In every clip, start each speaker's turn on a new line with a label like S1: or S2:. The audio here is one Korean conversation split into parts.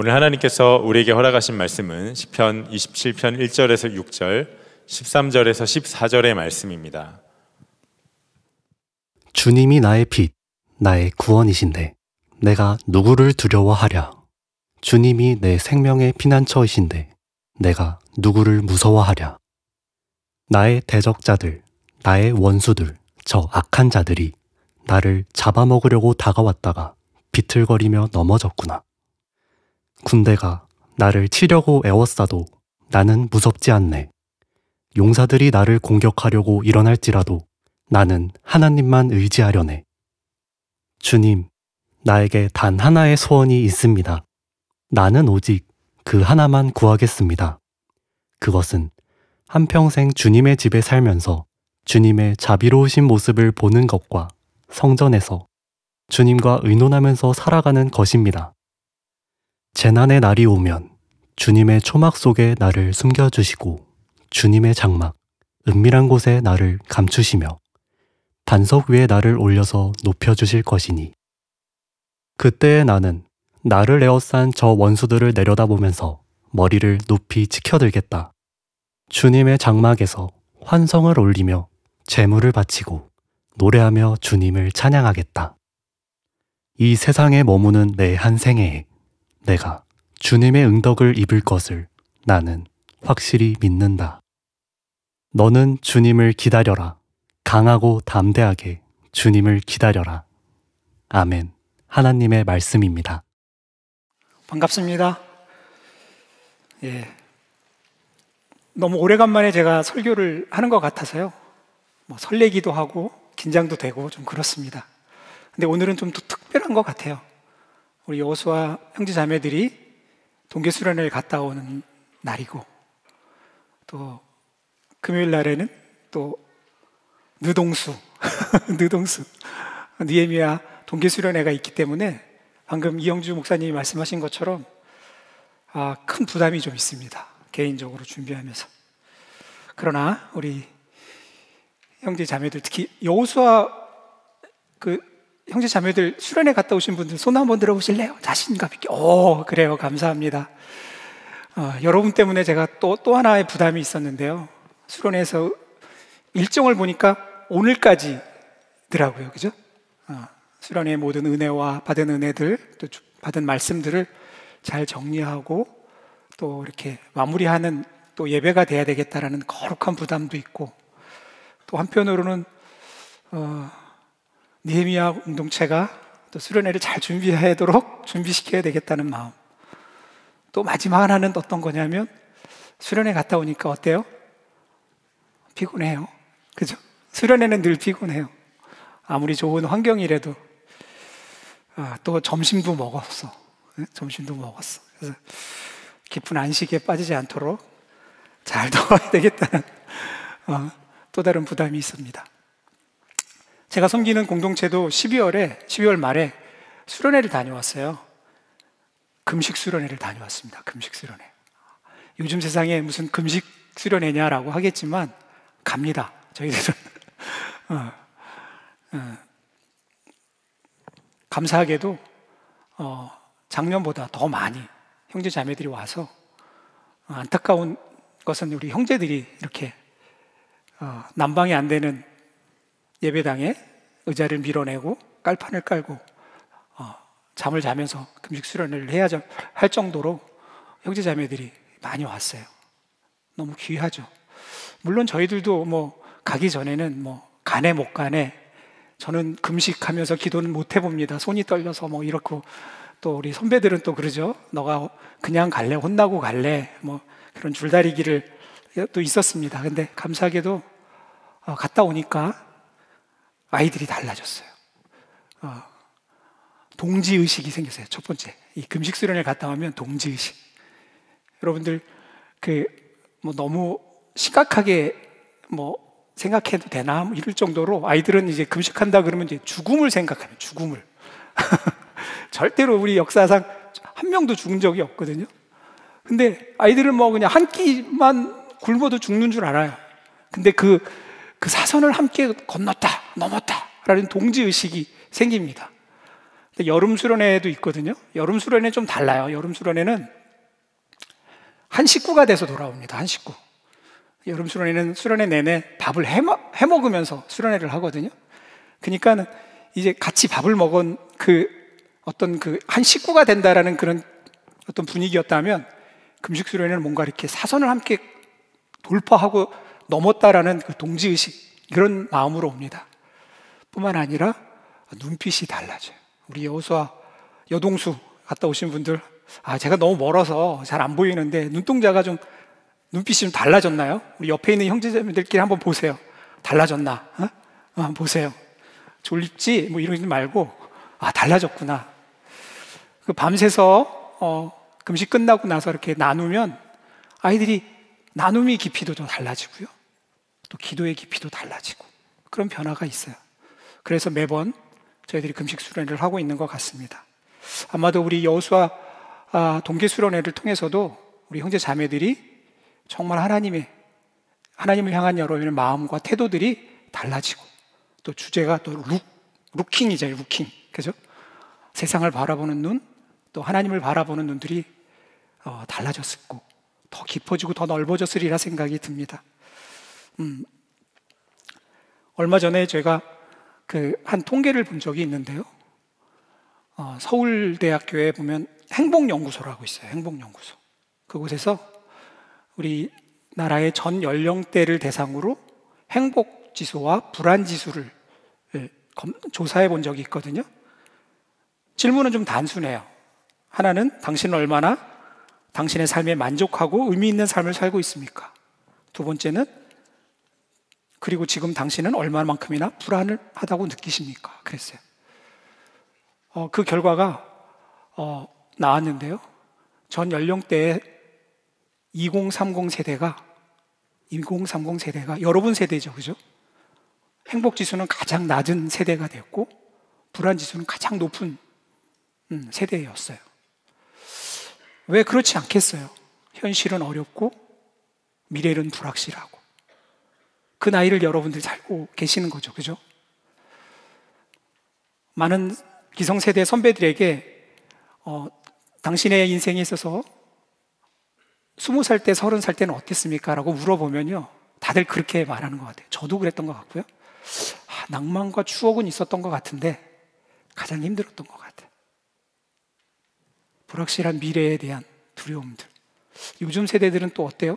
S1: 오늘 하나님께서 우리에게 허락하신 말씀은 시편 27편 1절에서 6절, 13절에서 14절의 말씀입니다.
S2: 주님이 나의 빛, 나의 구원이신데 내가 누구를 두려워하랴. 주님이 내 생명의 피난처이신데 내가 누구를 무서워하랴. 나의 대적자들, 나의 원수들, 저 악한 자들이 나를 잡아먹으려고 다가왔다가 비틀거리며 넘어졌구나. 군대가 나를 치려고 애워싸도 나는 무섭지 않네. 용사들이 나를 공격하려고 일어날지라도 나는 하나님만 의지하려네. 주님, 나에게 단 하나의 소원이 있습니다. 나는 오직 그 하나만 구하겠습니다. 그것은 한평생 주님의 집에 살면서 주님의 자비로우신 모습을 보는 것과 성전에서 주님과 의논하면서 살아가는 것입니다. 재난의 날이 오면 주님의 초막 속에 나를 숨겨주시고 주님의 장막, 은밀한 곳에 나를 감추시며 반석 위에 나를 올려서 높여주실 것이니 그때의 나는 나를 에워싼 저 원수들을 내려다보면서 머리를 높이 치켜들겠다. 주님의 장막에서 환성을 올리며 제물을 바치고 노래하며 주님을 찬양하겠다. 이 세상에 머무는 내 한 생애에 내가 주님의 응덕을 입을 것을 나는 확실히 믿는다. 너는 주님을 기다려라. 강하고 담대하게 주님을 기다려라. 아멘. 하나님의 말씀입니다.
S3: 반갑습니다. 너무 오래간만에 제가 설교를 하는 것 같아서요. 설레기도 하고 긴장도 되고 좀 그렇습니다. 근데 오늘은 좀 더 특별한 것 같아요. 우리 여호수아 형제 자매들이 동계 수련회를 갔다 오는 날이고, 또 금요일 날에는 또 느동수 느헤미야 동계 수련회가 있기 때문에 방금 이영주 목사님이 말씀하신 것처럼 큰 부담이 좀 있습니다. 개인적으로 준비하면서. 그러나 우리 형제 자매들, 특히 여호수아 형제 자매들 수련회 갔다 오신 분들 손 한번 들어보실래요? 자신감 있게. 그래요. 감사합니다. 여러분 때문에 제가 또 하나의 부담이 있었는데요. 수련회에서 일정을 보니까 오늘까지더라고요. 그죠? 수련회의 모든 은혜와 받은 은혜들, 또 받은 말씀들을 잘 정리하고 또 이렇게 마무리하는 또 예배가 돼야 되겠다라는 거룩한 부담도 있고, 또 한편으로는 느헤미야 공동체가 또 수련회를 잘 준비시켜야 되겠다는 마음. 또 마지막 하나는 어떤 거냐면, 수련회 갔다 오니까 어때요? 피곤해요. 그죠? 수련회는 늘 피곤해요. 아무리 좋은 환경이라도. 또 점심도 먹었어. 그래서 깊은 안식에 빠지지 않도록 잘 도와야 되겠다는 또 다른 부담이 있습니다. 제가 섬기는 공동체도 12월 말에 수련회를 다녀왔어요. 금식 수련회를 다녀왔습니다. 금식 수련회. 요즘 세상에 무슨 금식 수련회냐라고 하겠지만 갑니다. 저희들은. 감사하게도 작년보다 더 많이 형제 자매들이 와서, 안타까운 것은 우리 형제들이 이렇게 난방이 안 되는 예배당에 의자를 밀어내고 깔판을 깔고 잠을 자면서 금식 수련회를 해야 할 정도로 형제 자매들이 많이 왔어요. 너무 귀하죠. 물론 저희들도 가기 전에는 가네 못 가네, 저는 금식하면서 기도는 못 해봅니다. 손이 떨려서 이렇고, 또 우리 선배들은 또 그러죠. 너가 그냥 갈래? 혼나고 갈래? 그런 줄다리기를 또 있었습니다. 근데 감사하게도 갔다 오니까 아이들이 달라졌어요. 동지의식이 생겼어요. 첫 번째, 이 금식 수련회 갔다 오면 동지의식. 여러분들 너무 심각하게 생각해도 되나? 이럴 정도로 아이들은 이제 금식한다 그러면 이제 죽음을 생각하면 죽음을. 절대로 우리 역사상 한 명도 죽은 적이 없거든요. 근데 아이들은 그냥 한 끼만 굶어도 죽는 줄 알아요. 근데 그 사선을 함께 건넜다, 넘었다 라는 동지의식이 생깁니다. 근데 여름 수련회도 있거든요. 여름 수련회 좀 달라요. 여름 수련회는 한 식구가 돼서 돌아옵니다. 한 식구. 여름 수련회는 수련회 내내 밥을 해 먹으면서 수련회를 하거든요. 그러니까 이제 같이 밥을 먹은 어떤 한 식구가 된다라는 그런 어떤 분위기였다면, 금식 수련회는 뭔가 이렇게 사선을 함께 돌파하고 넘었다라는 그 동지의식, 그런 마음으로 옵니다. 뿐만 아니라 눈빛이 달라져요. 우리 여호수아 여동수 갔다 오신 분들, 제가 너무 멀어서 잘 안 보이는데 눈동자가 좀, 눈빛이 좀 달라졌나요? 우리 옆에 있는 형제자매들끼리 한번 보세요. 달라졌나? 한번 보세요. 졸립지? 뭐 이러지 말고, 달라졌구나. 그 밤새서 금식 끝나고 나서 이렇게 나누면 아이들이 나눔의 깊이도 더 달라지고요, 또 기도의 깊이도 달라지고, 그런 변화가 있어요. 그래서 매번 저희들이 금식 수련회를 하고 있는 것 같습니다. 아마도 우리 여호수아 동계 수련회를 통해서도 우리 형제 자매들이 정말 하나님을 향한 여러분의 마음과 태도들이 달라지고, 또 주제가 또 루킹이죠. 루킹, 그죠? 세상을 바라보는 눈, 또 하나님을 바라보는 눈들이 달라졌고 더 깊어지고 더 넓어졌으리라 생각이 듭니다. 얼마 전에 제가 한 통계를 본 적이 있는데요. 서울대학교에 보면 행복연구소라고 있어요. 행복연구소. 그곳에서 우리 나라의 전 연령대를 대상으로 행복지수와 불안지수를 조사해 본 적이 있거든요. 질문은 좀 단순해요. 하나는, 당신은 얼마나 당신의 삶에 만족하고 의미 있는 삶을 살고 있습니까? 두 번째는, 그리고 지금 당신은 얼마만큼이나 불안하다고 느끼십니까? 그랬어요. 그 결과가 나왔는데요. 전 연령대의 2030 세대가 여러분 세대죠, 그죠? 행복지수는 가장 낮은 세대가 됐고 불안지수는 가장 높은 세대였어요. 왜 그렇지 않겠어요? 현실은 어렵고 미래는 불확실하고 그 나이를 여러분들이 살고 계시는 거죠, 그죠? 많은 기성세대 선배들에게 당신의 인생에 있어서 20살 때, 30살 때는 어땠습니까? 라고 물어보면요, 다들 그렇게 말하는 것 같아요. 저도 그랬던 것 같고요. 낭만과 추억은 있었던 것 같은데 가장 힘들었던 것 같아요. 불확실한 미래에 대한 두려움들. 요즘 세대들은 또 어때요?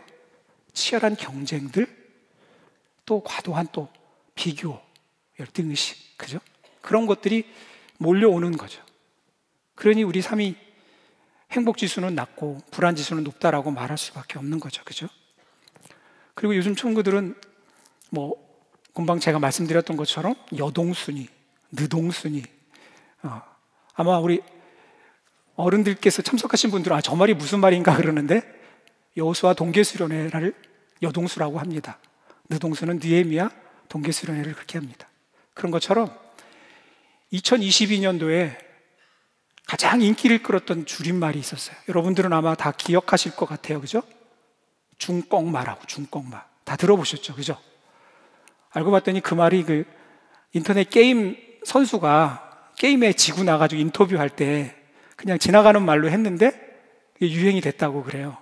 S3: 치열한 경쟁들, 또 과도한 또 비교, 열등의식, 그죠? 그런 것들이 몰려오는 거죠. 그러니 우리 삶이 행복지수는 낮고 불안지수는 높다라고 말할 수밖에 없는 거죠, 그죠? 그리고 요즘 친구들은 금방 제가 말씀드렸던 것처럼 여동순위, 느동순위. 아마 우리 어른들께서 참석하신 분들은 저 말이 무슨 말인가 그러는데, 여호수아 동계수련회를 여동수라고 합니다. 느동수는 느헤미야 동계수련회를 그렇게 합니다. 그런 것처럼 2022년도에 가장 인기를 끌었던 줄임말이 있었어요. 여러분들은 아마 다 기억하실 것 같아요, 그죠? 중꺾마라고, 중꺾마. 다 들어보셨죠, 그죠? 알고 봤더니 그 말이 인터넷 게임 선수가 게임에 지고 나가지고 인터뷰할 때 그냥 지나가는 말로 했는데 유행이 됐다고 그래요.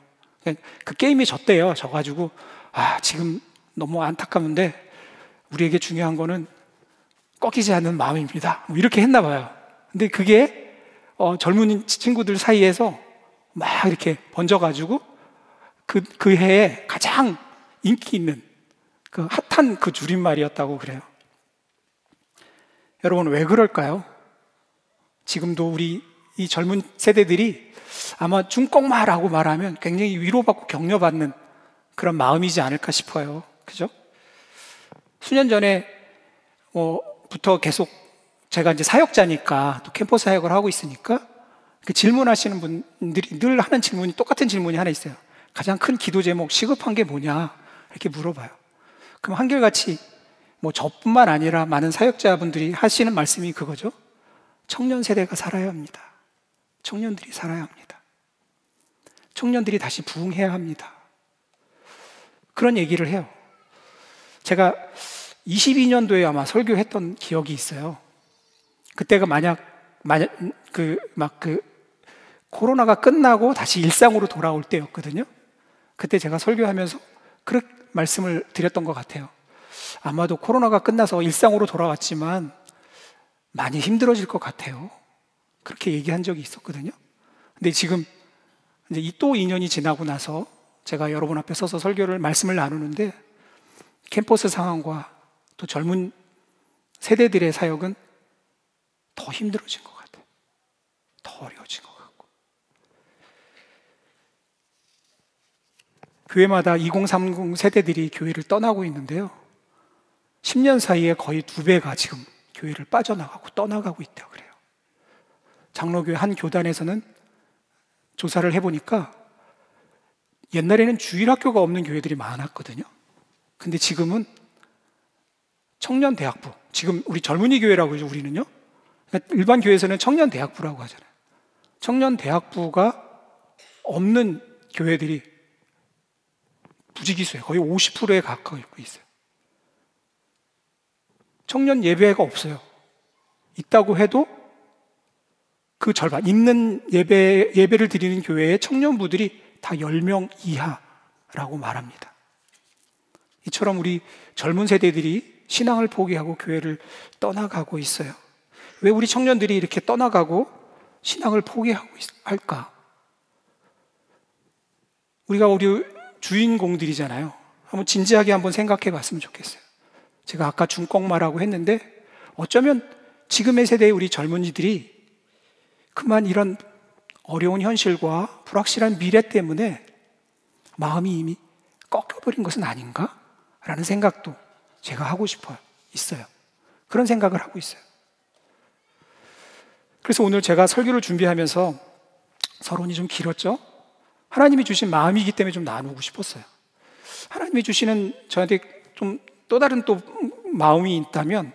S3: 그 게임이 졌대요. 져가지고 지금 너무 안타까운데 우리에게 중요한 거는 꺾이지 않는 마음입니다. 이렇게 했나 봐요. 근데 그게 젊은 친구들 사이에서 막 이렇게 번져가지고 그 해에 가장 인기 있는 그 핫한 그 줄임말이었다고 그래요. 여러분, 왜 그럴까요? 지금도 우리 이 젊은 세대들이 아마 중꺾마라고 말하면 굉장히 위로받고 격려받는 그런 마음이지 않을까 싶어요. 그죠? 수년 전에 부터 계속 제가 이제 사역자니까 또 캠퍼스 사역을 하고 있으니까 그 질문하시는 분들이 늘 하는 질문이, 똑같은 질문이 하나 있어요. 가장 큰 기도 제목, 시급한 게 뭐냐? 이렇게 물어봐요. 그럼 한결같이 저뿐만 아니라 많은 사역자분들이 하시는 말씀이 그거죠. 청년 세대가 살아야 합니다. 청년들이 살아야 합니다. 청년들이 다시 부흥해야 합니다. 그런 얘기를 해요. 제가 22년도에 아마 설교했던 기억이 있어요. 그때가 만약 코로나가 끝나고 다시 일상으로 돌아올 때였거든요. 그때 제가 설교하면서 그렇게 말씀을 드렸던 것 같아요. 아마도 코로나가 끝나서 일상으로 돌아왔지만 많이 힘들어질 것 같아요. 그렇게 얘기한 적이 있었거든요. 근데 지금 이제 또 2년이 지나고 나서 제가 여러분 앞에 서서 말씀을 나누는데 캠퍼스 상황과 또 젊은 세대들의 사역은 더 힘들어진 것 같아요. 더 어려워진 것 같고. 교회마다 2030 세대들이 교회를 떠나고 있는데요. 10년 사이에 거의 2배가 지금 교회를 빠져나가고 떠나가고 있다고 그래요. 장로교회 한 교단에서는 조사를 해보니까 옛날에는 주일학교가 없는 교회들이 많았거든요. 근데 지금은 청년대학부, 지금 우리 젊은이 교회라고 하죠, 우리는요. 그러니까 일반 교회에서는 청년대학부라고 하잖아요. 청년대학부가 없는 교회들이 부지기수예요. 거의 50%에 가까이 있어요. 청년 예배가 없어요. 있다고 해도 그 절반, 있는 예배를 드리는 교회의 청년부들이 다 10명 이하라고 말합니다. 이처럼 우리 젊은 세대들이 신앙을 포기하고 교회를 떠나가고 있어요. 왜 우리 청년들이 이렇게 떠나가고 신앙을 포기하고 할까? 우리가 우리 주인공들이잖아요. 한번 진지하게 한번 생각해 봤으면 좋겠어요. 제가 아까 중꺾마라고 했는데 어쩌면 지금의 세대의 우리 젊은이들이 그만 이런 어려운 현실과 불확실한 미래 때문에 마음이 이미 꺾여버린 것은 아닌가? 라는 생각도 제가 하고 있어요. 그런 생각을 하고 있어요. 그래서 오늘 제가 설교를 준비하면서 서론이 좀 길었죠? 하나님이 주신 마음이기 때문에 좀 나누고 싶었어요. 하나님이 주시는 저한테 좀 또 다른 또 마음이 있다면,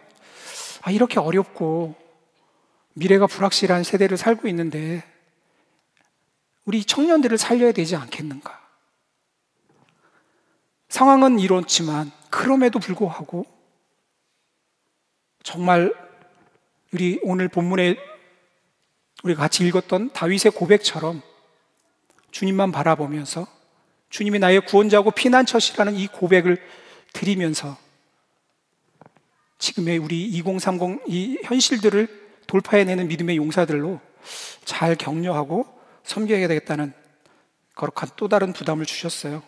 S3: 이렇게 어렵고 미래가 불확실한 세대를 살고 있는데 우리 청년들을 살려야 되지 않겠는가? 상황은 이렇지만 그럼에도 불구하고 정말 우리 오늘 본문에 우리가 같이 읽었던 다윗의 고백처럼 주님만 바라보면서 주님이 나의 구원자고 피난처시라는 이 고백을 드리면서 지금의 우리 2030 이 현실들을 돌파해내는 믿음의 용사들로 잘 격려하고 섬겨야 되겠다는 거룩한 또 다른 부담을 주셨어요.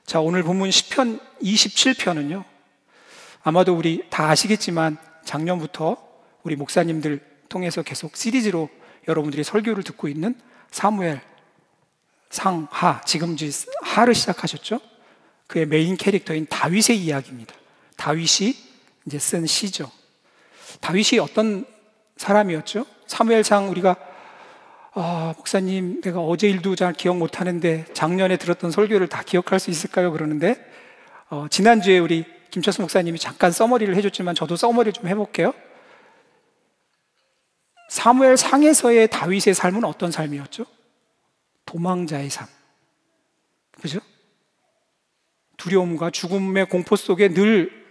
S3: 자, 오늘 본문 시편 27편은요, 아마도 우리 다 아시겠지만 작년부터 우리 목사님들 통해서 계속 시리즈로 여러분들이 설교를 듣고 있는 사무엘 상하, 지금 이제 하를 시작하셨죠? 그의 메인 캐릭터인 다윗의 이야기입니다. 다윗이 이제 쓴 시죠. 다윗이 어떤 사람이었죠? 사무엘상 우리가 목사님 내가 어제 일도 잘 기억 못하는데 작년에 들었던 설교를 다 기억할 수 있을까요? 그러는데 지난주에 우리 김철수 목사님이 잠깐 서머리를 해줬지만 저도 서머리를 좀 해볼게요. 사무엘상에서의 다윗의 삶은 어떤 삶이었죠? 도망자의 삶, 그죠? 두려움과 죽음의 공포 속에 늘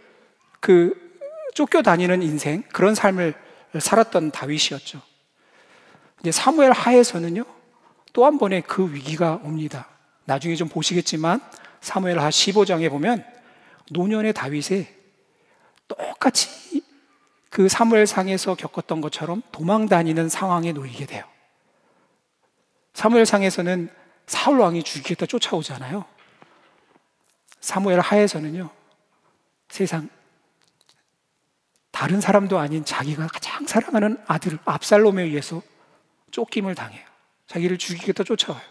S3: 쫓겨다니는 인생, 그런 삶을 살았던 다윗이었죠. 이제 사무엘 하에서는요, 또 한 번의 그 위기가 옵니다. 나중에 좀 보시겠지만 사무엘 하 15장에 보면 노년의 다윗이 똑같이 그 사무엘상에서 겪었던 것처럼 도망 다니는 상황에 놓이게 돼요. 사무엘상에서는 사울 왕이 죽이겠다 쫓아오잖아요. 사무엘 하에서는요, 세상 다른 사람도 아닌 자기가 가장 사랑하는 아들 압살롬에 의해서 쫓김을 당해요. 자기를 죽이겠다 쫓아와요.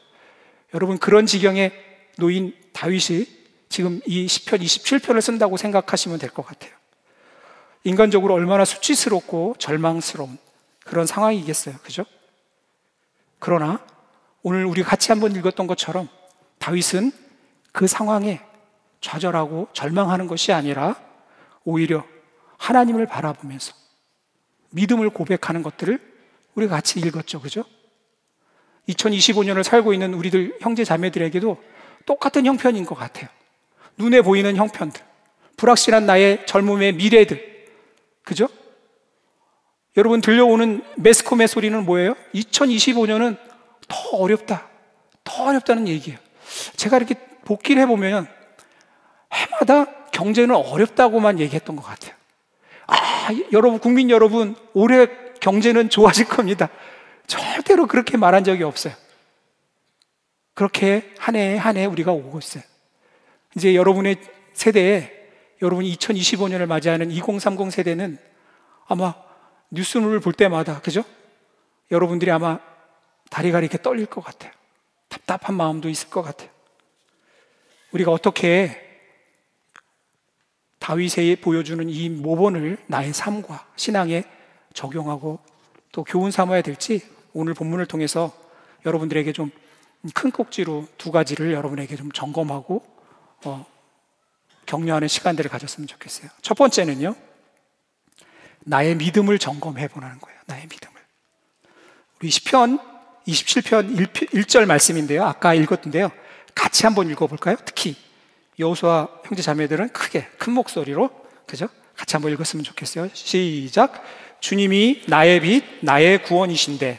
S3: 여러분, 그런 지경에 놓인 다윗이 지금 이 시편 27편을 쓴다고 생각하시면 될 것 같아요. 인간적으로 얼마나 수치스럽고 절망스러운 그런 상황이겠어요, 그죠? 그러나 오늘 우리 같이 한번 읽었던 것처럼 다윗은 그 상황에 좌절하고 절망하는 것이 아니라 오히려 하나님을 바라보면서 믿음을 고백하는 것들을 우리가 같이 읽었죠, 그죠? 2025년을 살고 있는 우리들 형제 자매들에게도 똑같은 형편인 것 같아요. 눈에 보이는 형편들, 불확실한 나의 젊음의 미래들, 그죠? 여러분 들려오는 매스컴의 소리는 뭐예요? 2025년은 더 어렵다, 더 어렵다는 얘기예요. 제가 이렇게 복기를 해보면 해마다 경제는 어렵다고만 얘기했던 것 같아요. 여러분, 국민 여러분, 올해 경제는 좋아질 겁니다. 절대로 그렇게 말한 적이 없어요. 그렇게 한 해 한 해 우리가 오고 있어요. 이제 여러분의 세대에, 여러분이 2025년을 맞이하는 2030 세대는 아마 뉴스를 볼 때마다, 그죠? 여러분들이 아마 다리가 이렇게 떨릴 것 같아요. 답답한 마음도 있을 것 같아요. 우리가 어떻게 다윗이 보여주는 이 모본을 나의 삶과 신앙에 적용하고 또 교훈 삼아야 될지, 오늘 본문을 통해서 여러분들에게 좀 큰 꼭지로 두 가지를 여러분에게 좀 점검하고 격려하는 시간들을 가졌으면 좋겠어요. 첫 번째는요, 나의 믿음을 점검해 보라는 거예요. 나의 믿음을. 우리 시편 27편 1절 말씀인데요, 아까 읽었던데요, 같이 한번 읽어볼까요? 특히 여호수아 형제 자매들은 크게 큰 목소리로, 그죠? 같이 한번 읽었으면 좋겠어요. 시작. 주님이 나의 빛 나의 구원이신데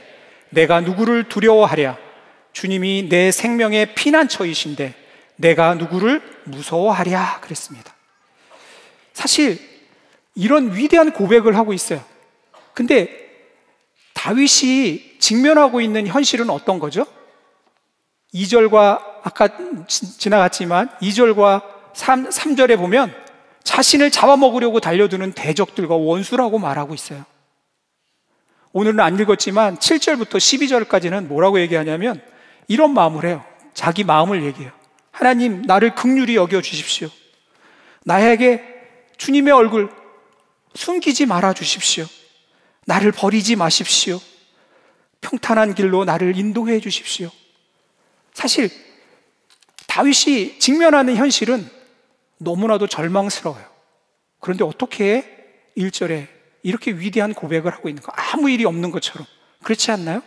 S3: 내가 누구를 두려워하랴. 주님이 내 생명의 피난처이신데 내가 누구를 무서워하랴. 그랬습니다. 사실 이런 위대한 고백을 하고 있어요. 근데 다윗이 직면하고 있는 현실은 어떤 거죠? 2절과 아까 지나갔지만 2절과 3절에 보면 자신을 잡아먹으려고 달려드는 대적들과 원수라고 말하고 있어요. 오늘은 안 읽었지만 7절부터 12절까지는 뭐라고 얘기하냐면 이런 마음을 해요. 자기 마음을 얘기해요. 하나님, 나를 긍휼히 여겨주십시오. 나에게 주님의 얼굴 숨기지 말아 주십시오. 나를 버리지 마십시오. 평탄한 길로 나를 인도해 주십시오. 사실 다윗이 직면하는 현실은 너무나도 절망스러워요. 그런데 어떻게 1절에 이렇게 위대한 고백을 하고 있는 거, 아무 일이 없는 것처럼. 그렇지 않나요?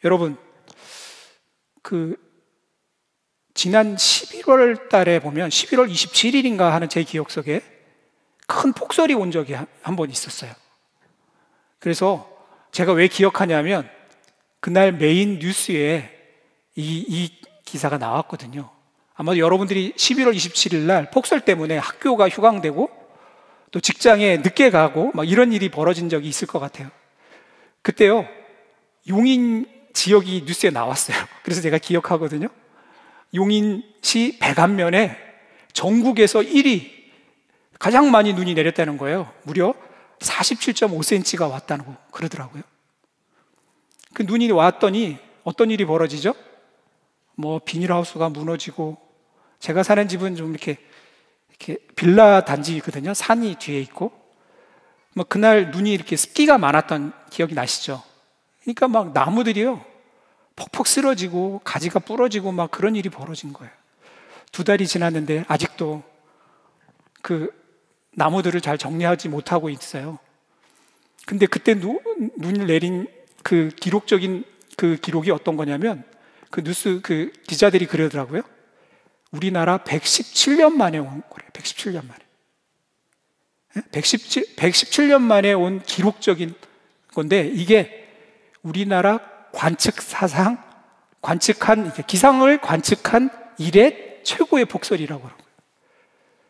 S3: 여러분, 지난 11월 달에 보면 11월 27일인가 하는 제 기억 속에 큰 폭설이 온 적이 한 번 있었어요. 그래서 제가 왜 기억하냐면 그날 메인 뉴스에 이 기사가 나왔거든요. 아마 여러분들이 11월 27일 날 폭설 때문에 학교가 휴강되고 또 직장에 늦게 가고 막 이런 일이 벌어진 적이 있을 것 같아요. 그때요, 용인 지역이 뉴스에 나왔어요. 그래서 제가 기억하거든요. 용인시 백안면에 전국에서 1위, 가장 많이 눈이 내렸다는 거예요. 무려 47.5cm가 왔다고 그러더라고요. 그 눈이 왔더니 어떤 일이 벌어지죠? 뭐 비닐하우스가 무너지고, 제가 사는 집은 좀 이렇게 빌라 단지거든요. 산이 뒤에 있고, 뭐 그날 눈이 이렇게 습기가 많았던 기억이 나시죠? 그러니까 막 나무들이요 퍽퍽 쓰러지고 가지가 부러지고 막 그런 일이 벌어진 거예요. 2달이 지났는데 아직도 그 나무들을 잘 정리하지 못하고 있어요. 근데 그때 눈이 내린 그 기록적인 그 기록이 어떤 거냐면, 그 뉴스 그 기자들이 그러더라고요. 우리나라 117년 만에 온 거래요. 117년 만에. 117년 만에 온 기록적인 건데, 이게 우리나라 관측 사상, 기상을 관측한 이래 최고의 폭설이라고 그러고요.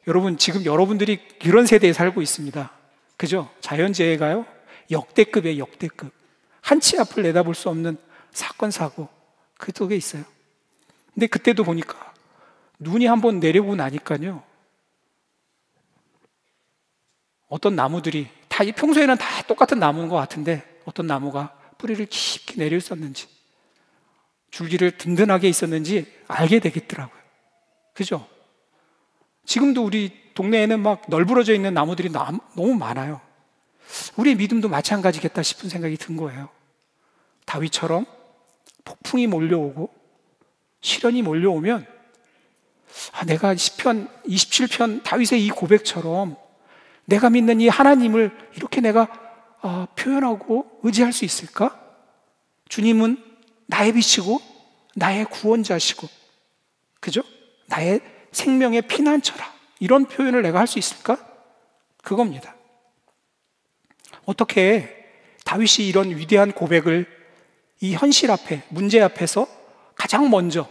S3: 여러분, 지금 여러분들이 이런 세대에 살고 있습니다. 그죠? 자연재해가요 역대급이에요. 역대급. 한치 앞을 내다볼 수 없는 사건, 사고, 그 속에 있어요. 근데 그때도 보니까 눈이 한번 내려오고 나니까요, 어떤 나무들이 평소에는 다 똑같은 나무인 것 같은데 어떤 나무가 뿌리를 깊게 내려 있었는지, 줄기를 든든하게 있었는지 알게 되겠더라고요. 그죠? 지금도 우리 동네에는 막 널브러져 있는 나무들이 너무 많아요. 우리의 믿음도 마찬가지겠다 싶은 생각이 든 거예요. 다윗처럼 폭풍이 몰려오고 시련이 몰려오면 내가 시편 27편 다윗의 이 고백처럼 내가 믿는 이 하나님을 이렇게 내가 표현하고 의지할 수 있을까? 주님은 나의 빛이고 나의 구원자시고, 그죠? 나의 생명의 피난처라. 이런 표현을 내가 할 수 있을까? 그겁니다. 어떻게 다윗이 이런 위대한 고백을 이 현실 앞에, 문제 앞에서 가장 먼저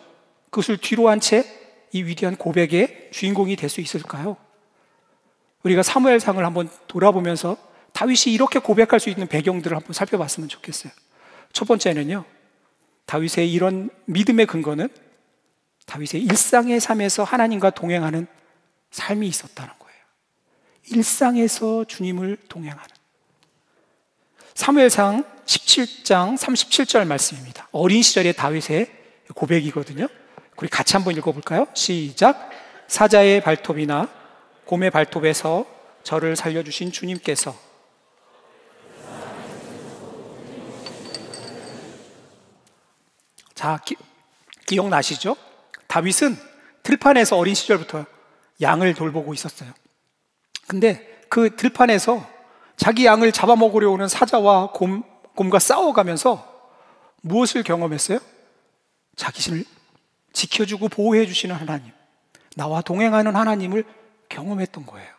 S3: 그것을 뒤로 한 채 이 위대한 고백의 주인공이 될 수 있을까요? 우리가 사무엘상을 한번 돌아보면서 다윗이 이렇게 고백할 수 있는 배경들을 한번 살펴봤으면 좋겠어요. 첫 번째는요, 다윗의 이런 믿음의 근거는 다윗의 일상의 삶에서 하나님과 동행하는 삶이 있었다는 거예요. 일상에서 주님을 동행하는. 사무엘상 17장 37절 말씀입니다. 어린 시절의 다윗의 고백이거든요. 우리 같이 한번 읽어볼까요? 시작. 사자의 발톱이나 곰의 발톱에서 저를 살려주신 주님께서. 자, 기억나시죠? 다윗은 들판에서 어린 시절부터 양을 돌보고 있었어요. 근데 그 들판에서 자기 양을 잡아먹으려 오는 사자와 곰과 싸워가면서 무엇을 경험했어요? 자기를 지켜주고 보호해 주시는 하나님, 나와 동행하는 하나님을 경험했던 거예요.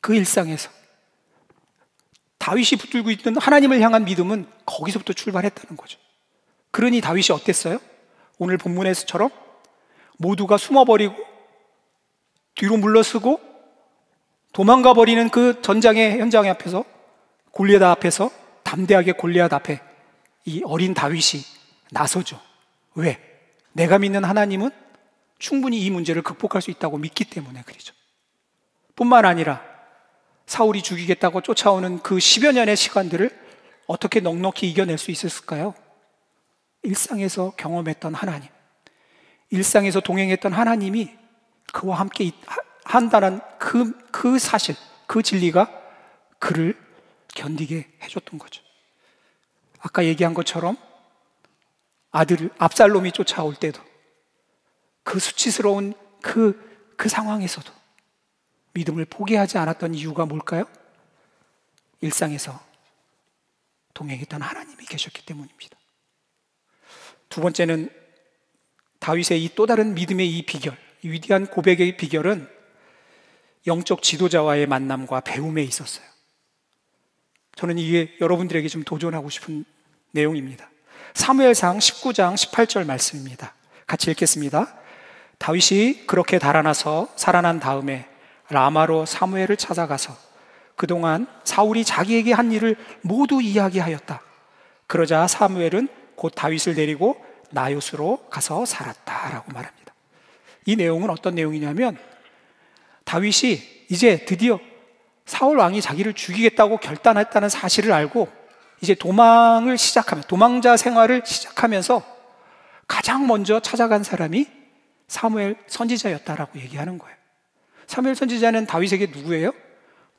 S3: 그 일상에서 다윗이 붙들고 있던 하나님을 향한 믿음은 거기서부터 출발했다는 거죠. 그러니 다윗이 어땠어요? 오늘 본문에서처럼 모두가 숨어버리고 뒤로 물러서고 도망가 버리는 그 전장의 현장 앞에서, 골리앗 앞에서 담대하게 골리앗 앞에 이 어린 다윗이 나서죠. 왜? 내가 믿는 하나님은 충분히 이 문제를 극복할 수 있다고 믿기 때문에 그러죠. 뿐만 아니라 사울이 죽이겠다고 쫓아오는 그 10여 년의 시간들을 어떻게 넉넉히 이겨낼 수 있었을까요? 일상에서 경험했던 하나님, 일상에서 동행했던 하나님이 그와 함께 한다는 그 사실, 그 진리가 그를 견디게 해줬던 거죠. 아까 얘기한 것처럼 아들 압살롬이 쫓아올 때도 그 수치스러운 그 상황에서도 믿음을 포기하지 않았던 이유가 뭘까요? 일상에서 동행했던 하나님이 계셨기 때문입니다. 두 번째는 다윗의 이 또 다른 믿음의 이 비결, 이 위대한 고백의 비결은 영적 지도자와의 만남과 배움에 있었어요. 저는 이게 여러분들에게 좀 도전하고 싶은 내용입니다. 사무엘상 19장 18절 말씀입니다. 같이 읽겠습니다. 다윗이 그렇게 달아나서 살아난 다음에 라마로 사무엘을 찾아가서 그동안 사울이 자기에게 한 일을 모두 이야기하였다. 그러자 사무엘은 곧 다윗을 데리고 나요스로 가서 살았다라고 말합니다. 이 내용은 어떤 내용이냐면 다윗이 이제 드디어 사울 왕이 자기를 죽이겠다고 결단했다는 사실을 알고 이제 도망자 생활을 시작하면서 가장 먼저 찾아간 사람이 사무엘 선지자였다라고 얘기하는 거예요. 사무엘 선지자는 다윗에게 누구예요?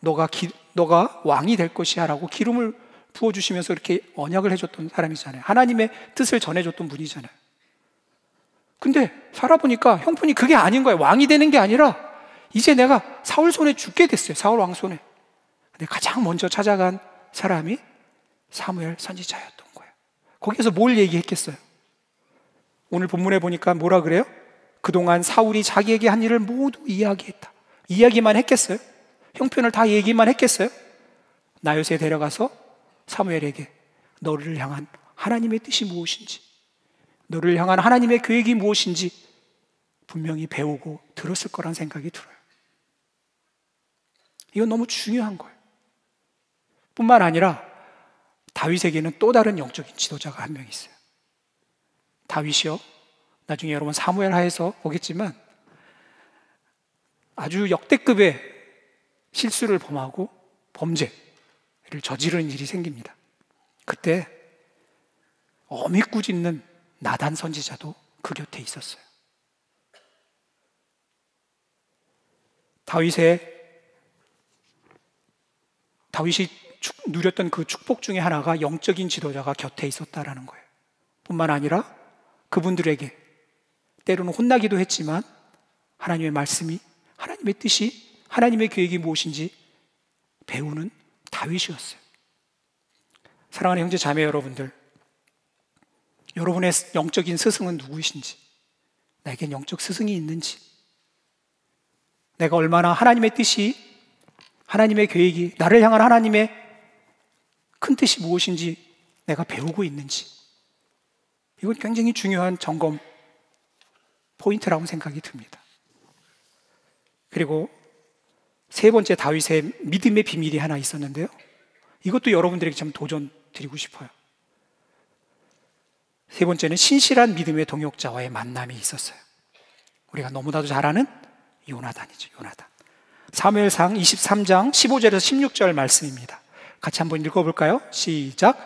S3: 너가 왕이 될 것이야 라고 기름을 부어주시면서 이렇게 언약을 해줬던 사람이잖아요. 하나님의 뜻을 전해줬던 분이잖아요. 근데 살아보니까 형편이 그게 아닌 거예요. 왕이 되는 게 아니라 이제 내가 사울 손에 죽게 됐어요. 사울 왕 손에. 근데 가장 먼저 찾아간 사람이 사무엘 선지자였던 거예요. 거기에서 뭘 얘기했겠어요? 오늘 본문에 보니까 뭐라 그래요? 그동안 사울이 자기에게 한 일을 모두 이야기했다. 이야기만 했겠어요? 형편을 다 얘기만 했겠어요? 나요스에 데려가서 사무엘에게 너를 향한 하나님의 뜻이 무엇인지, 너를 향한 하나님의 계획이 무엇인지 분명히 배우고 들었을 거란 생각이 들어요. 이건 너무 중요한 거예요. 뿐만 아니라 다윗에게는 또 다른 영적인 지도자가 한 명 있어요. 다윗이요, 나중에 여러분 사무엘 하에서 보겠지만 아주 역대급의 실수를 범하고 범죄를 저지르는 일이 생깁니다. 그때 어미 꾸짖는 나단 선지자도 그 곁에 있었어요. 다윗이 누렸던 그 축복 중에 하나가 영적인 지도자가 곁에 있었다라는 거예요. 뿐만 아니라 그분들에게 때로는 혼나기도 했지만 하나님의 말씀이, 하나님의 뜻이, 하나님의 계획이 무엇인지 배우는 다윗이었어요. 사랑하는 형제 자매 여러분들, 여러분의 영적인 스승은 누구이신지, 나에겐 영적 스승이 있는지, 내가 얼마나 하나님의 뜻이, 하나님의 계획이, 나를 향한 하나님의 큰 뜻이 무엇인지 내가 배우고 있는지, 이건 굉장히 중요한 점검 포인트라고 생각이 듭니다. 그리고 세 번째, 다윗의 믿음의 비밀이 하나 있었는데요, 이것도 여러분들에게 좀 도전 드리고 싶어요. 세 번째는 신실한 믿음의 동역자와의 만남이 있었어요. 우리가 너무나도 잘 아는 요나단이죠. 요나단. 사무엘상 23장 15절에서 16절 말씀입니다. 같이 한번 읽어볼까요? 시작.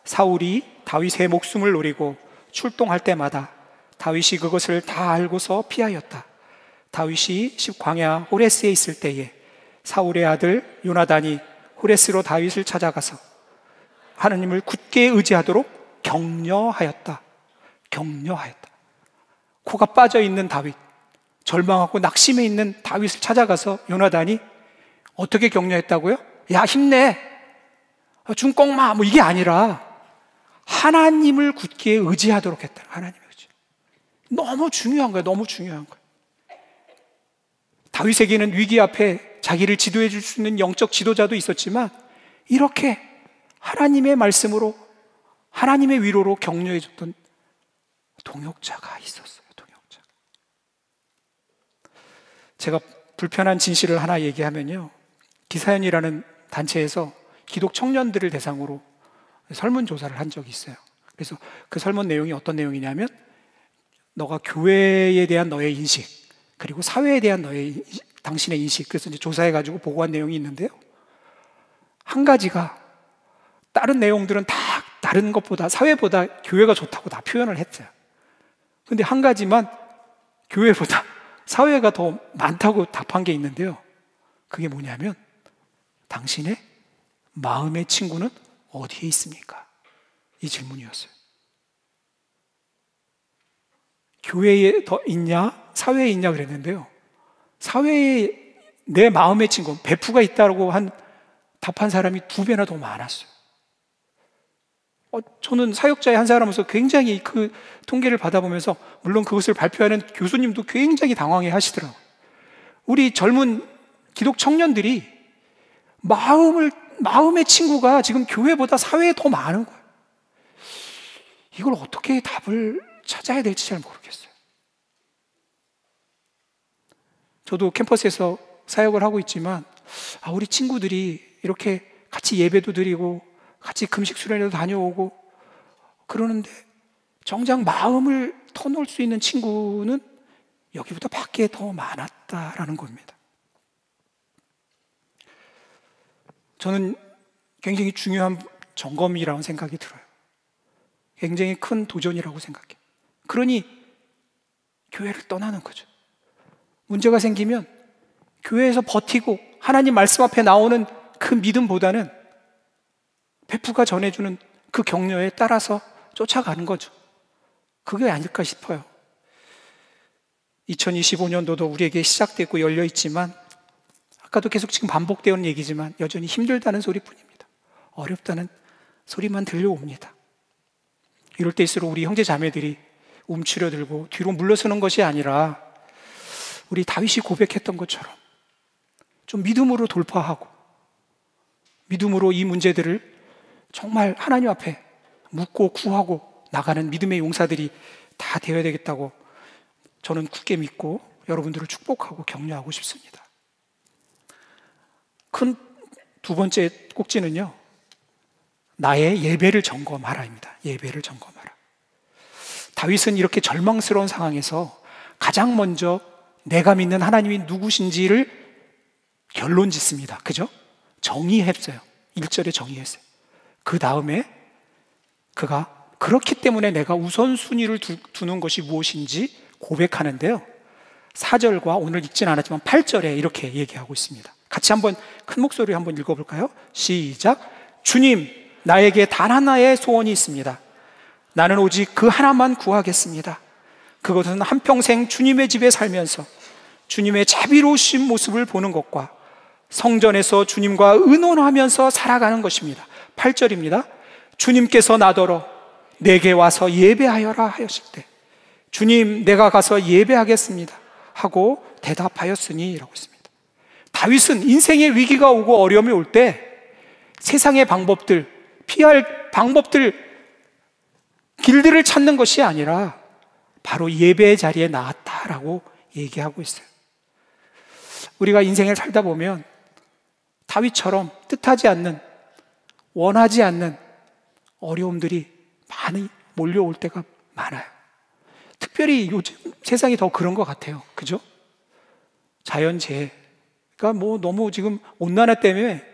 S3: 사울이 다윗의 목숨을 노리고 출동할 때마다 다윗이 그것을 다 알고서 피하였다. 다윗이 광야 호레스에 있을 때에 사울의 아들 요나단이 호레스로 다윗을 찾아가서 하나님을 굳게 의지하도록 격려하였다. 격려하였다. 코가 빠져 있는 다윗, 절망하고 낙심해 있는 다윗을 찾아가서 요나단이 어떻게 격려했다고요? 야, 힘내, 중꺾마, 뭐 이게 아니라 하나님을 굳게 의지하도록 했다. 하나님의 의지. 너무 중요한 거예요. 너무 중요한 거예요. 다윗에게는 위기 앞에 자기를 지도해 줄 수 있는 영적 지도자도 있었지만, 이렇게 하나님의 말씀으로, 하나님의 위로로 격려해 줬던 동역자가 있었어요. 동역자. 제가 불편한 진실을 하나 얘기하면요, 기사연이라는 단체에서 기독 청년들을 대상으로 설문조사를 한 적이 있어요. 그래서 그 설문 내용이 어떤 내용이냐면, 너가 교회에 대한 너의 인식, 그리고 사회에 대한 당신의 인식, 그래서 이제 조사해가지고 보고한 내용이 있는데요, 한 가지가, 다른 내용들은 다 다른 것보다, 사회보다 교회가 좋다고 다 표현을 했어요. 근데 한 가지만 교회보다 사회가 더 많다고 답한 게 있는데요, 그게 뭐냐면, 당신의 마음의 친구는 어디에 있습니까? 이 질문이었어요. 교회에 더 있냐, 사회에 있냐 그랬는데요, 사회에 내 마음의 친구, 베프가 있다고 답한 사람이 2배나 더 많았어요. 저는 사역자의 한 사람으로서 굉장히 그 통계를 받아보면서, 물론 그것을 발표하는 교수님도 굉장히 당황해 하시더라고요. 우리 젊은 기독 청년들이 마음의 친구가 지금 교회보다 사회에 더 많은 거예요. 이걸 어떻게 답을 찾아야 될지 잘 모르겠어요. 저도 캠퍼스에서 사역을 하고 있지만, 우리 친구들이 이렇게 같이 예배도 드리고 같이 금식 수련회도 다녀오고 그러는데, 정작 마음을 터놓을 수 있는 친구는 여기보다 밖에 더 많았다라는 겁니다. 저는 굉장히 중요한 점검이라는 생각이 들어요. 굉장히 큰 도전이라고 생각해요. 그러니 교회를 떠나는 거죠. 문제가 생기면 교회에서 버티고 하나님 말씀 앞에 나오는 그 믿음보다는 베프가 전해주는 그 격려에 따라서 쫓아가는 거죠. 그게 아닐까 싶어요. 2025년도도 우리에게 시작됐고 열려 있지만, 아까도 계속 지금 반복되는 얘기지만 여전히 힘들다는 소리뿐입니다. 어렵다는 소리만 들려옵니다. 이럴 때일수록 우리 형제 자매들이 움츠려들고 뒤로 물러서는 것이 아니라, 우리 다윗이 고백했던 것처럼 좀 믿음으로 돌파하고, 믿음으로 이 문제들을 정말 하나님 앞에 묻고 구하고 나가는 믿음의 용사들이 다 되어야 되겠다고 저는 굳게 믿고 여러분들을 축복하고 격려하고 싶습니다. 큰 2번째 꼭지는요, 나의 예배를 점검하라입니다. 예배를 점검하라. 다윗은 이렇게 절망스러운 상황에서 가장 먼저 내가 믿는 하나님이 누구신지를 결론 짓습니다. 그죠? 정의했어요. 1절에 정의했어요. 그 다음에 그가 그렇기 때문에 내가 우선순위를 두는 것이 무엇인지 고백하는데요, 4절과 오늘 읽진 않았지만 8절에 이렇게 얘기하고 있습니다. 같이 한번 큰 목소리로 한번 읽어볼까요? 시작. 주님, 나에게 단 하나의 소원이 있습니다. 나는 오직 그 하나만 구하겠습니다. 그것은 한평생 주님의 집에 살면서 주님의 자비로우신 모습을 보는 것과 성전에서 주님과 의논하면서 살아가는 것입니다. 8절입니다. 주님께서 나더러 내게 와서 예배하여라 하였을 때, 주님, 내가 가서 예배하겠습니다 하고 대답하였으니, 라고 했습니다. 다윗은 인생의 위기가 오고 어려움이 올 때 세상의 방법들, 피할 방법들, 길들을 찾는 것이 아니라 바로 예배의 자리에 나왔다라고 얘기하고 있어요. 우리가 인생을 살다 보면 다윗처럼 뜻하지 않는, 원하지 않는 어려움들이 많이 몰려올 때가 많아요. 특별히 요즘 세상이 더 그런 것 같아요. 그죠? 자연재해가 뭐 너무 지금 온난화 때문에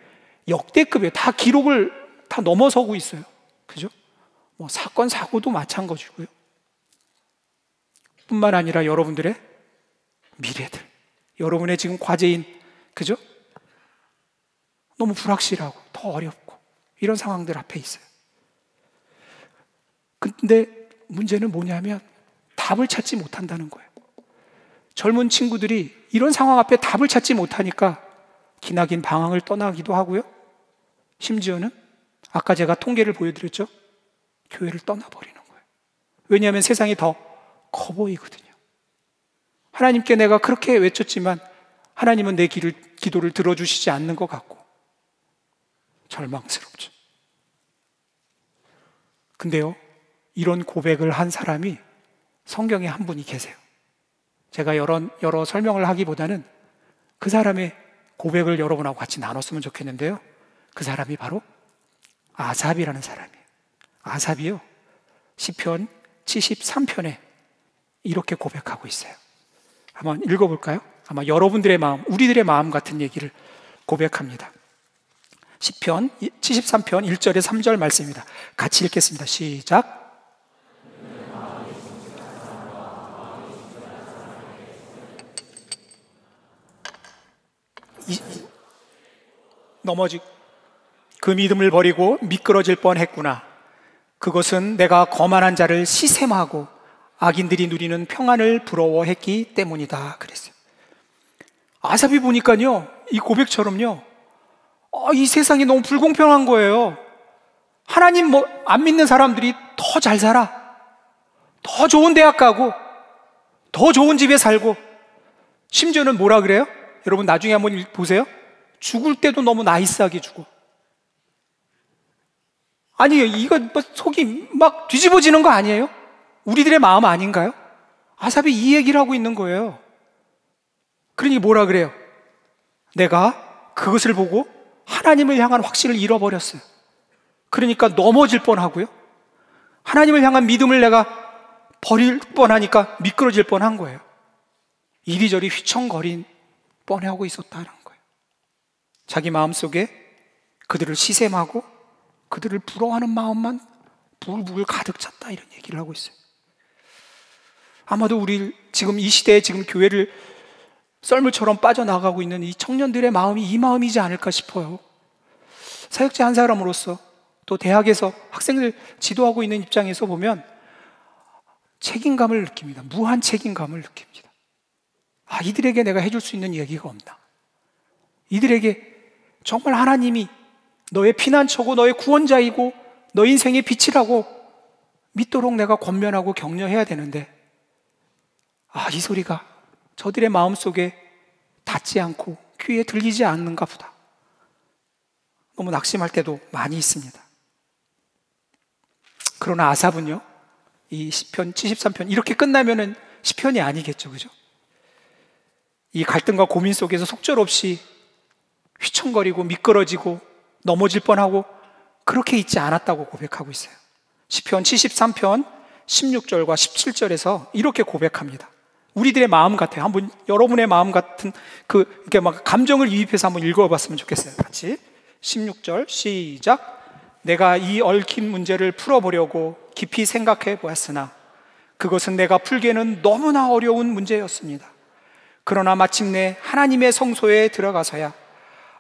S3: 역대급이에요. 다 기록을 다 넘어서고 있어요. 그죠? 뭐 사건, 사고도 마찬가지고요. 뿐만 아니라 여러분들의 미래들, 여러분의 지금 과제인, 그죠? 너무 불확실하고 더 어렵고 이런 상황들 앞에 있어요. 근데 문제는 뭐냐면 답을 찾지 못한다는 거예요. 젊은 친구들이 이런 상황 앞에 답을 찾지 못하니까 기나긴 방황을 떠나기도 하고요. 심지어는 아까 제가 통계를 보여드렸죠. 교회를 떠나버리는 거예요. 왜냐하면 세상이 더 커 보이거든요. 하나님께 내가 그렇게 외쳤지만 하나님은 내 기도를 들어주시지 않는 것 같고 절망스럽죠. 근데요, 이런 고백을 한 사람이 성경에 한 분이 계세요. 제가 여러 설명을 하기보다는 그 사람의 고백을 여러분하고 같이 나눴으면 좋겠는데요. 그 사람이 바로 아삽이라는 사람이에요. 아삽이요, 시편 73편에 이렇게 고백하고 있어요. 한번 읽어볼까요? 아마 여러분들의 마음, 우리들의 마음 같은 얘기를 고백합니다. 시편 73편 1절에 3절 말씀입니다. 같이 읽겠습니다. 시작. 그 믿음을 버리고 미끄러질 뻔했구나. 그것은 내가 거만한 자를 시샘하고 악인들이 누리는 평안을 부러워했기 때문이다. 그랬어요. 아삽이 보니까요, 이 고백처럼요, 이 세상이 너무 불공평한 거예요. 하나님 안 믿는 사람들이 더 잘 살아, 더 좋은 대학 가고, 더 좋은 집에 살고, 심지어는 뭐라 그래요? 여러분 나중에 한번 보세요. 죽을 때도 너무 나이스하게 죽어. 아니, 이거 속이 막 뒤집어지는 거 아니에요? 우리들의 마음 아닌가요? 아삽이 이 얘기를 하고 있는 거예요. 그러니 뭐라 그래요? 내가 그것을 보고 하나님을 향한 확신을 잃어버렸어요. 그러니까 넘어질 뻔하고요, 하나님을 향한 믿음을 내가 버릴 뻔하니까 미끄러질 뻔한 거예요. 이리저리 휘청거린 뻔하고 있었다는 거예요. 자기 마음속에 그들을 시샘하고 그들을 부러워하는 마음만 부글부글 가득 찼다, 이런 얘기를 하고 있어요. 아마도 우리 지금 이 시대에 지금 교회를 썰물처럼 빠져나가고 있는 이 청년들의 마음이 이 마음이지 않을까 싶어요. 사역자 한 사람으로서, 또 대학에서 학생들 지도하고 있는 입장에서 보면 책임감을 느낍니다. 무한 책임감을 느낍니다. 이들에게 내가 해줄 수 있는 얘기가 없나? 이들에게 정말 하나님이 너의 피난처고 너의 구원자이고 너의 인생의 빛이라고 믿도록 내가 권면하고 격려해야 되는데, 이 소리가 저들의 마음속에 닿지 않고 귀에 들리지 않는가 보다. 너무 낙심할 때도 많이 있습니다. 그러나 아삽은요, 이 시편 73편 이렇게 끝나면은 시편이 아니겠죠, 그죠? 이 갈등과 고민 속에서 속절없이 휘청거리고 미끄러지고 넘어질 뻔하고 그렇게 있지 않았다고 고백하고 있어요. 시편 73편 16절과 17절에서 이렇게 고백합니다. 우리들의 마음 같아요. 한번 여러분의 마음 같은 이렇게 막 감정을 이입해서 한번 읽어봤으면 좋겠어요. 같이 16절 시작. 내가 이 얽힌 문제를 풀어보려고 깊이 생각해 보았으나 그것은 내가 풀기에는 너무나 어려운 문제였습니다. 그러나 마침내 하나님의 성소에 들어가서야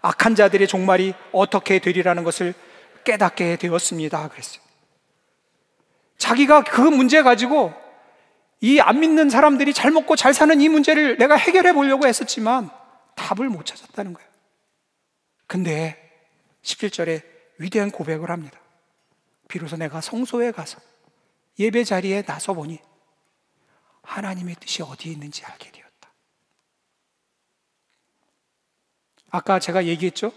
S3: 악한 자들의 종말이 어떻게 되리라는 것을 깨닫게 되었습니다. 그랬어요. 자기가 그 문제 가지고 이 안 믿는 사람들이 잘 먹고 잘 사는 이 문제를 내가 해결해 보려고 했었지만 답을 못 찾았다는 거예요. 근데 17절에 위대한 고백을 합니다. 비로소 내가 성소에 가서 예배 자리에 나서 보니 하나님의 뜻이 어디에 있는지 알게 되었다. 아까 제가 얘기했죠?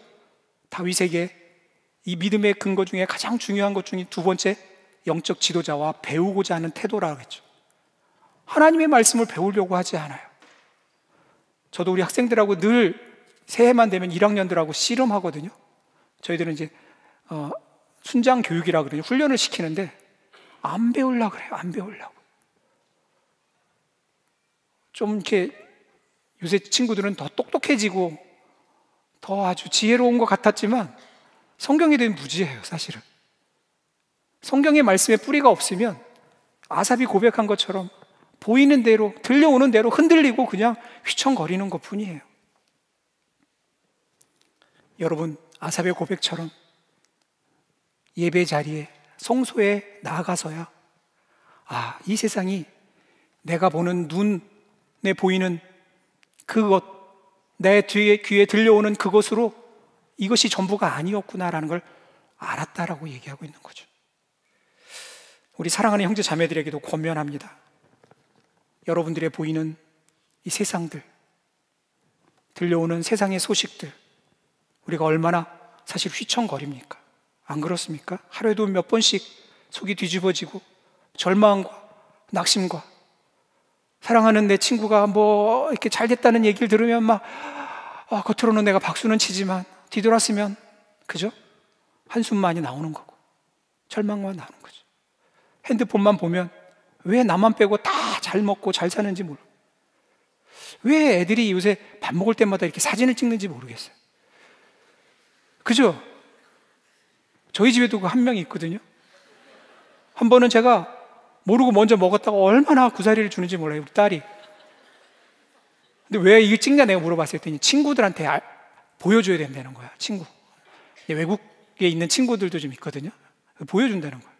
S3: 다윗에게 이 믿음의 근거 중에 가장 중요한 것 중에 두 번째, 영적 지도자와 배우고자 하는 태도라고 했죠. 하나님의 말씀을 배우려고 하지 않아요. 저도 우리 학생들하고 늘 새해만 되면 1학년들하고 씨름하거든요. 저희들은 이제 순장 교육이라 그러죠. 훈련을 시키는데 안 배우려고 그래요. 안 배우려고. 좀 이렇게 요새 친구들은 더 똑똑해지고 더 아주 지혜로운 것 같았지만 성경에 대한 무지해요, 사실은. 성경의 말씀에 뿌리가 없으면 아삽이 고백한 것처럼 보이는 대로, 들려오는 대로 흔들리고 그냥 휘청거리는 것 뿐이에요. 여러분, 아삽의 고백처럼 예배 자리에, 성소에 나아가서야 이 세상이 내가 보는 눈에 보이는 그것, 내 뒤에 귀에 들려오는 그것으로 이것이 전부가 아니었구나라는 걸 알았다라고 얘기하고 있는 거죠. 우리 사랑하는 형제 자매들에게도 권면합니다. 여러분들의 보이는 이 세상들, 들려오는 세상의 소식들, 우리가 얼마나 사실 휘청거립니까? 안 그렇습니까? 하루에도 몇 번씩 속이 뒤집어지고 절망과 낙심과, 사랑하는 내 친구가 뭐 이렇게 잘 됐다는 얘기를 들으면 막 겉으로는 내가 박수는 치지만 뒤돌았으면 그죠? 한숨만이 나오는 거고 절망만 나오는 거죠. 핸드폰만 보면 왜 나만 빼고 다 잘 먹고 잘 사는지 몰라. 왜 애들이 요새 밥 먹을 때마다 이렇게 사진을 찍는지 모르겠어요. 그죠? 저희 집에도 그 한 명이 있거든요. 한 번은 제가 모르고 먼저 먹었다가 얼마나 구사리를 주는지 몰라요, 우리 딸이. 근데 왜 이게 찍냐 내가 물어봤을 때 친구들한테 보여줘야 된다는 거야, 친구. 외국에 있는 친구들도 좀 있거든요. 보여준다는 거야.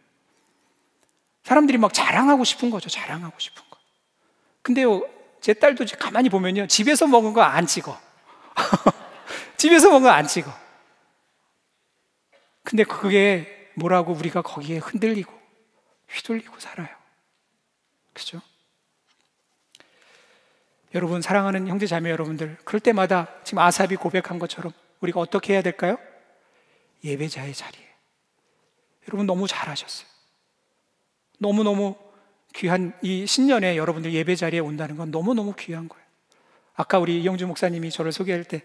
S3: 사람들이 막 자랑하고 싶은 거죠, 자랑하고 싶은 거. 근데요, 제 딸도 가만히 보면요, 집에서 먹은 거 안 찍어. 집에서 먹은 거 안 찍어. 근데 그게 뭐라고 우리가 거기에 흔들리고 휘둘리고 살아요. 그죠? 여러분, 사랑하는 형제 자매 여러분들, 그럴 때마다 지금 아삽이 고백한 것처럼 우리가 어떻게 해야 될까요? 예배자의 자리에. 여러분 너무 잘하셨어요. 너무너무 귀한 이 신년에 여러분들 예배 자리에 온다는 건 너무너무 귀한 거예요. 아까 우리 이영주 목사님이 저를 소개할 때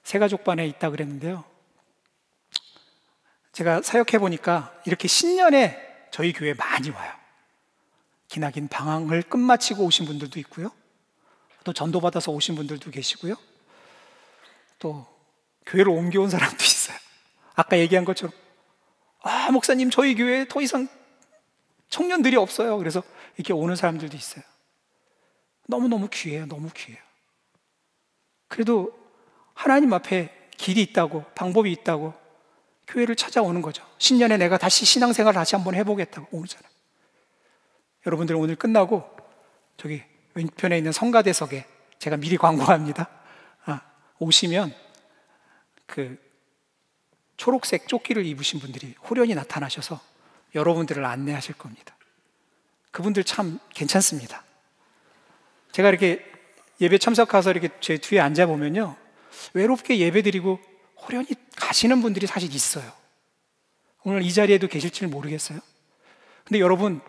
S3: 새가족반에 있다 그랬는데요, 제가 사역해 보니까 이렇게 신년에 저희 교회 많이 와요. 기나긴 방황을 끝마치고 오신 분들도 있고요, 또 전도받아서 오신 분들도 계시고요, 또 교회를 옮겨온 사람도 있어요. 아까 얘기한 것처럼 목사님 저희 교회에 더 이상 청년들이 없어요. 그래서 이렇게 오는 사람들도 있어요. 너무너무 귀해요. 너무 귀해요. 그래도 하나님 앞에 길이 있다고, 방법이 있다고 교회를 찾아오는 거죠. 신년에 내가 다시 신앙생활을 다시 한번 해보겠다고 오잖아요. 여러분들 오늘 끝나고 저기 왼편에 있는 성가대석에 제가 미리 광고합니다. 오시면 그 초록색 조끼를 입으신 분들이 호련히 나타나셔서 여러분들을 안내하실 겁니다. 그분들 참 괜찮습니다. 제가 이렇게 예배 참석해서 이렇게 제 뒤에 앉아보면요, 외롭게 예배드리고 호련히 가시는 분들이 사실 있어요. 오늘 이 자리에도 계실지는 모르겠어요. 근데 여러분,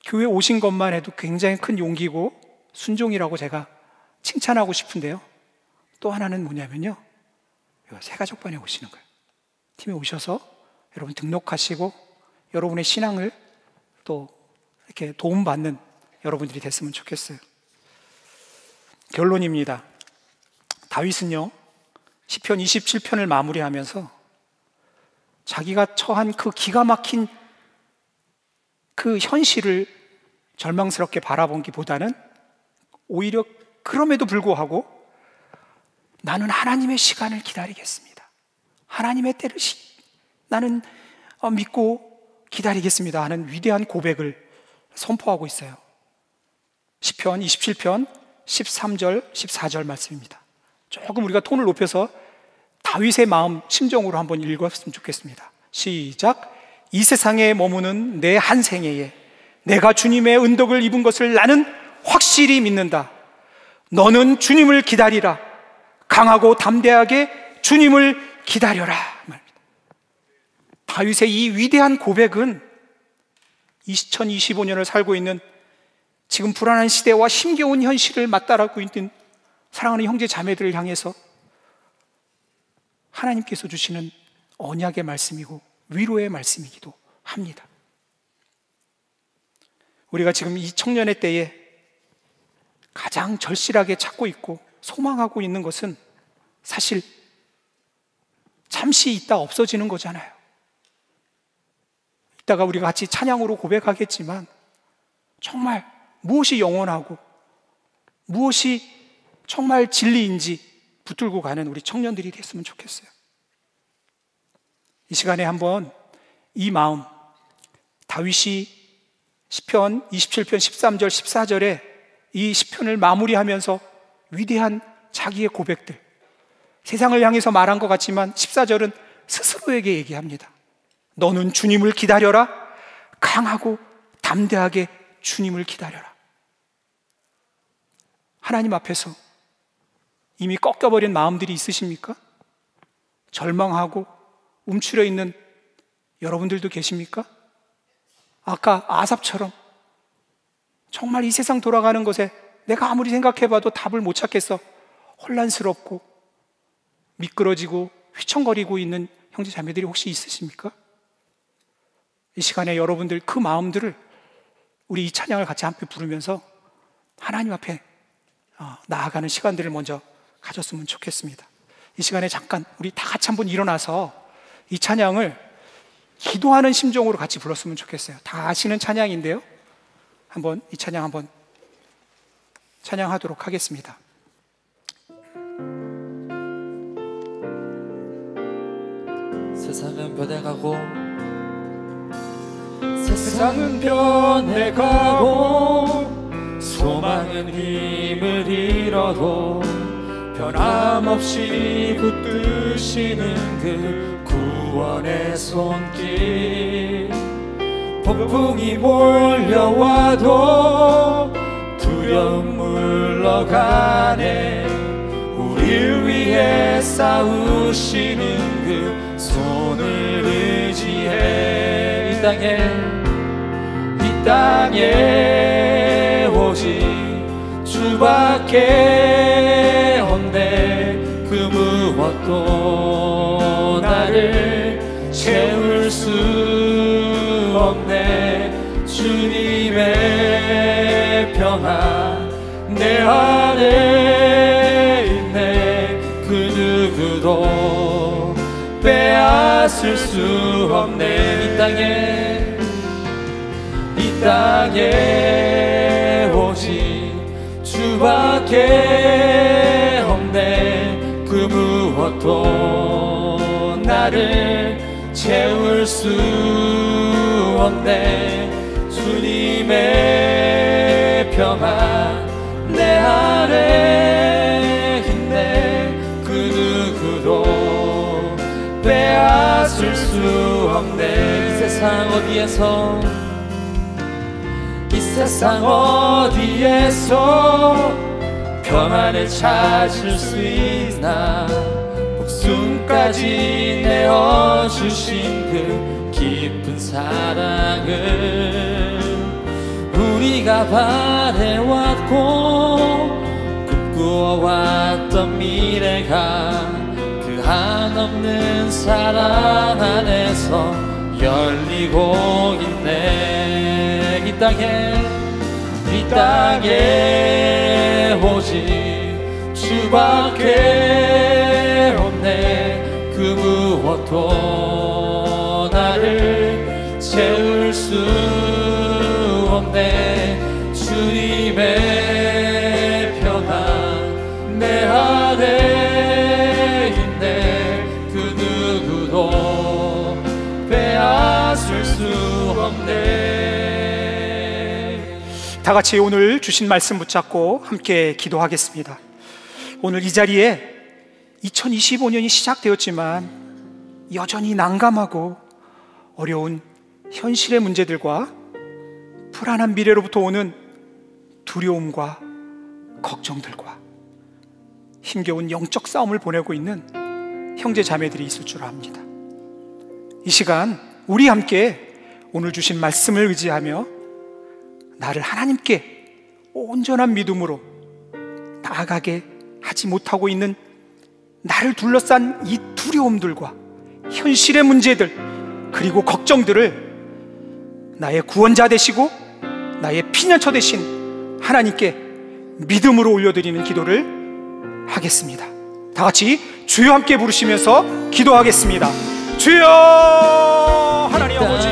S3: 교회 오신 것만 해도 굉장히 큰 용기고 순종이라고 제가 칭찬하고 싶은데요, 또 하나는 뭐냐면요, 새가족반에 오시는 거예요. 팀에 오셔서 여러분 등록하시고 여러분의 신앙을 또 이렇게 도움받는 여러분들이 됐으면 좋겠어요. 결론입니다. 다윗은요, 시편 27편을 마무리하면서 자기가 처한 그 기가 막힌 그 현실을 절망스럽게 바라보기보다는 오히려 그럼에도 불구하고 나는 하나님의 시간을 기다리겠습니다. 하나님의 때를 나는 믿고 기다리겠습니다 하는 위대한 고백을 선포하고 있어요. 시편 27편 13절 14절 말씀입니다. 조금 우리가 톤을 높여서 다윗의 마음 심정으로 한번 읽었으면 좋겠습니다. 시작. 이 세상에 머무는 내 한 생애에 내가 주님의 은덕을 입은 것을 나는 확실히 믿는다. 너는 주님을 기다리라. 강하고 담대하게 주님을 기다려라 말입니다. 다윗의 이 위대한 고백은 2025년을 살고 있는 지금 불안한 시대와 힘겨운 현실을 맞닥뜨리고 있는 사랑하는 형제 자매들을 향해서 하나님께서 주시는 언약의 말씀이고 위로의 말씀이기도 합니다. 우리가 지금 이 청년의 때에 가장 절실하게 찾고 있고 소망하고 있는 것은 사실 잠시 있다 없어지는 거잖아요. 이따가 우리가 같이 찬양으로 고백하겠지만 정말 무엇이 영원하고 무엇이 정말 진리인지 붙들고 가는 우리 청년들이 됐으면 좋겠어요. 이 시간에 한번 이 마음, 다윗이 시편 27편 13절 14절에 이 시편을 마무리하면서 위대한 자기의 고백들, 세상을 향해서 말한 것 같지만 14절은 스스로에게 얘기합니다. 너는 주님을 기다려라. 강하고 담대하게 주님을 기다려라. 하나님 앞에서 이미 꺾여버린 마음들이 있으십니까? 절망하고 움츠려 있는 여러분들도 계십니까? 아까 아삽처럼 정말 이 세상 돌아가는 것에 내가 아무리 생각해봐도 답을 못 찾겠어 혼란스럽고 미끄러지고 휘청거리고 있는 형제 자매들이 혹시 있으십니까? 이 시간에 여러분들 그 마음들을 우리 이 찬양을 같이 함께 부르면서 하나님 앞에 나아가는 시간들을 먼저 가졌으면 좋겠습니다. 이 시간에 잠깐 우리 다 같이 한번 일어나서 이 찬양을 기도하는 심정으로 같이 불렀으면 좋겠어요. 다 아시는 찬양인데요, 한번 이 찬양 한번 찬양하도록 하겠습니다.
S4: 세상은 변해가고 세상은 변해가고 소망은 힘을 잃어도 변함없이 붙드시는 그 구원의 손길, 폭풍이 몰려와도 두려움 물러가네. 우릴 위해 싸우시는 그 손을 의지해. 이 땅에 오직 주밖에 없네. 그 무엇도 나를 채울 수 없네. 주님의 평화 내 안에 있네. 그 누구도 빼앗을 수 없네. 이 땅에 오직 주밖에 없네. 그 무엇도 나를 채울 수 없네. 주님의 평화 내 안에 있네. 그 누구도 빼앗을 수 없네. 이 세상 어디에서 평안을 찾을 수 있나. 목숨까지 내어주신 그 깊은 사랑을 우리가 바래왔고 꿈꾸어왔던 미래가 그 한없는 사랑 안에서 열리고 있네. 이 땅에 오직 주밖에 없네. 그 무엇도 나를 채울 수 없네. 주님의 평화 내 안에 있네. 그 누구도 빼앗을 수 없네.
S3: 다 같이 오늘 주신 말씀 붙잡고 함께 기도하겠습니다. 오늘 이 자리에 2025년이 시작되었지만 여전히 난감하고 어려운 현실의 문제들과 불안한 미래로부터 오는 두려움과 걱정들과 힘겨운 영적 싸움을 보내고 있는 형제 자매들이 있을 줄 압니다. 이 시간 우리 함께 오늘 주신 말씀을 의지하며 나를 하나님께 온전한 믿음으로 나아가게 하지 못하고 있는 나를 둘러싼 이 두려움들과 현실의 문제들, 그리고 걱정들을 나의 구원자 되시고 나의 피난처 되신 하나님께 믿음으로 올려드리는 기도를 하겠습니다. 다 같이 주여 함께 부르시면서 기도하겠습니다. 주여 하나님 아버지,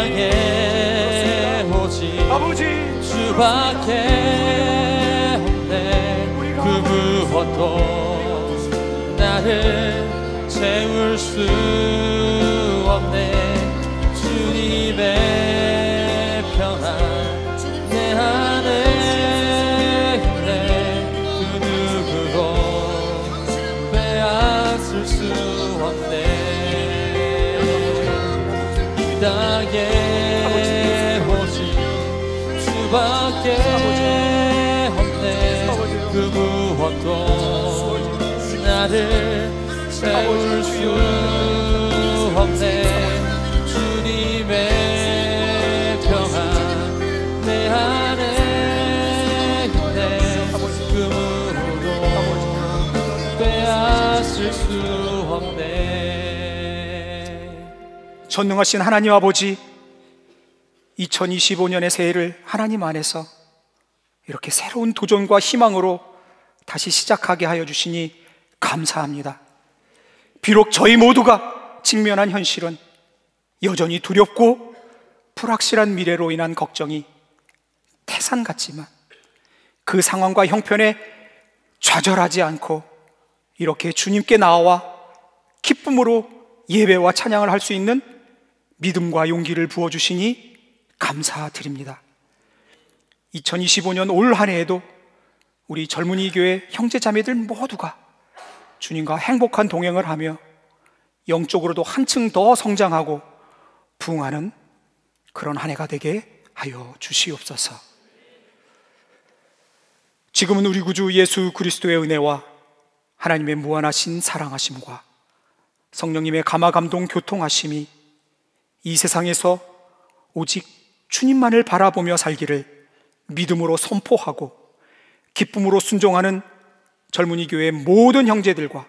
S3: 아버지
S4: 주밖에 없네. 그 무엇도 나를 채울 수 없네. 주님의 평안 내 안에 있네. 그 누구도 빼앗을 수 없네. 이 땅에 오직 주밖에 없네. 그 무엇도 나를 채울 수 없네. 주님의 평안 내 안에 있네. 그 무엇도 빼앗을 수 없네.
S3: 전능하신 하나님 아버지, 2025년의 새해를 하나님 안에서 이렇게 새로운 도전과 희망으로 다시 시작하게 하여 주시니 감사합니다. 비록 저희 모두가 직면한 현실은 여전히 두렵고 불확실한 미래로 인한 걱정이 태산 같지만 그 상황과 형편에 좌절하지 않고 이렇게 주님께 나와 기쁨으로 예배와 찬양을 할 수 있는 믿음과 용기를 부어주시니 감사드립니다. 2025년 올 한 해에도 우리 젊은이 교회 형제 자매들 모두가 주님과 행복한 동행을 하며 영적으로도 한층 더 성장하고 부흥하는 그런 한 해가 되게 하여 주시옵소서. 지금은 우리 구주 예수 그리스도의 은혜와 하나님의 무한하신 사랑하심과 성령님의 감화감동 교통하심이 이 세상에서 오직 주님만을 바라보며 살기를 믿음으로 선포하고 기쁨으로 순종하는 젊은이 교회의 모든 형제들과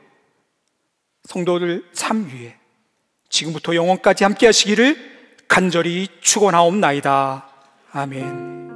S3: 성도들 삶 위에 지금부터 영원까지 함께 하시기를 간절히 축원하옵나이다. 아멘.